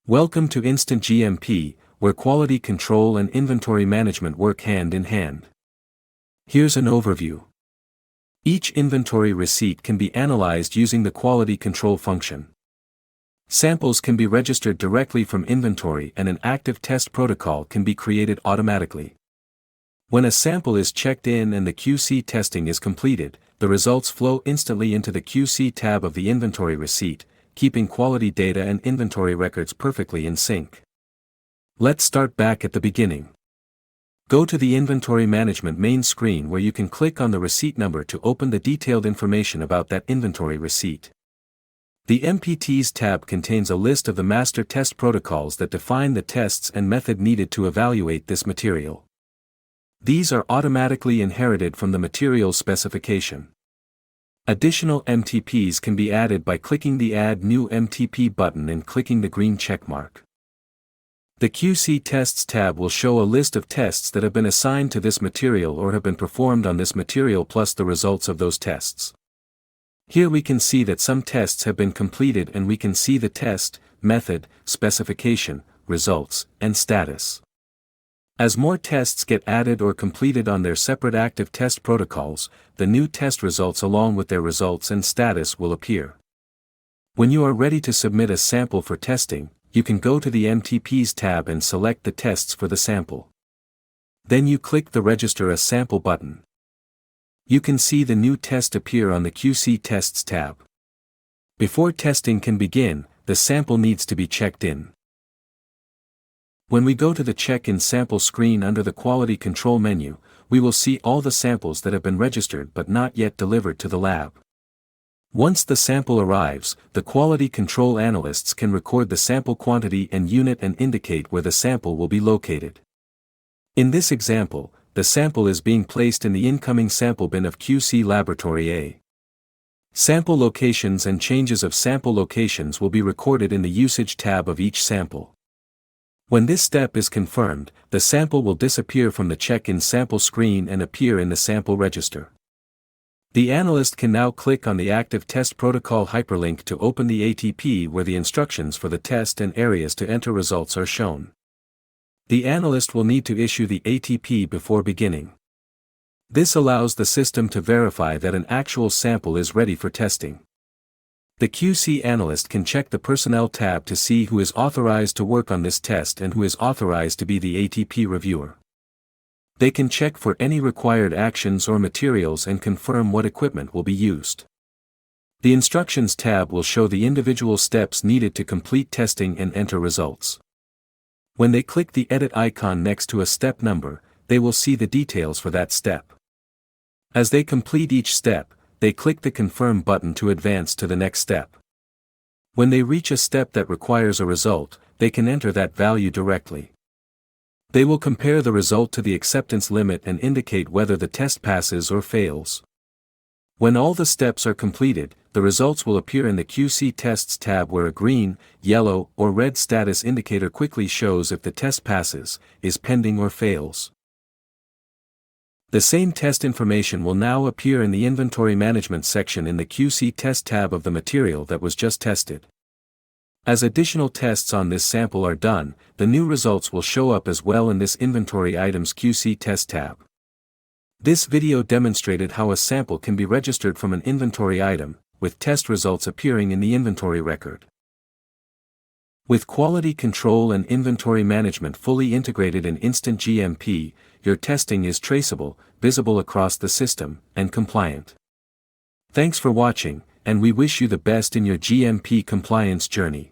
Welcome to InstantGMP, where quality control and inventory management work hand in hand. Here's an overview. Each inventory receipt can be analyzed using the quality control function. Samples can be registered directly from inventory and an active test protocol can be created automatically. When a sample is checked in and the QC testing is completed, the results flow instantly into the QC tab of the inventory receipt, keeping quality data and inventory records perfectly in sync. Let's start back at the beginning. Go to the Inventory Management main screen where you can click on the receipt number to open the detailed information about that inventory receipt. The MTPs tab contains a list of the master test protocols that define the tests and method needed to evaluate this material. These are automatically inherited from the material specification. Additional MTPs can be added by clicking the Add New MTP button and clicking the green checkmark. The QC Tests tab will show a list of tests that have been assigned to this material or have been performed on this material plus the results of those tests. Here we can see that some tests have been completed and we can see the test, method, specification, results, and status. As more tests get added or completed on their separate active test protocols, the new test results along with their results and status will appear. When you are ready to submit a sample for testing, you can go to the MTPs tab and select the tests for the sample. Then you click the Register a Sample button. You can see the new test appear on the QC Tests tab. Before testing can begin, the sample needs to be checked in. When we go to the Check-in Sample screen under the Quality Control menu, we will see all the samples that have been registered but not yet delivered to the lab. Once the sample arrives, the quality control analysts can record the sample quantity and unit and indicate where the sample will be located. In this example, the sample is being placed in the incoming sample bin of QC Laboratory A. Sample locations and changes of sample locations will be recorded in the Usage tab of each sample. When this step is confirmed, the sample will disappear from the Check-in Sample screen and appear in the sample register. The analyst can now click on the Active Test Protocol hyperlink to open the ATP where the instructions for the test and areas to enter results are shown. The analyst will need to issue the ATP before beginning. This allows the system to verify that an actual sample is ready for testing. The QC analyst can check the Personnel tab to see who is authorized to work on this test and who is authorized to be the ATP reviewer. They can check for any required actions or materials and confirm what equipment will be used. The Instructions tab will show the individual steps needed to complete testing and enter results. When they click the edit icon next to a step number, they will see the details for that step. As they complete each step, they click the Confirm button to advance to the next step. When they reach a step that requires a result, they can enter that value directly. They will compare the result to the acceptance limit and indicate whether the test passes or fails. When all the steps are completed, the results will appear in the QC Tests tab where a green, yellow, or red status indicator quickly shows if the test passes, is pending or fails. The same test information will now appear in the Inventory Management section in the QC Test tab of the material that was just tested. As additional tests on this sample are done, the new results will show up as well in this Inventory Items QC Test tab. This video demonstrated how a sample can be registered from an inventory item, with test results appearing in the inventory record. With quality control and inventory management fully integrated in InstantGMP, your testing is traceable, visible across the system, and compliant. Thanks for watching, and we wish you the best in your GMP compliance journey.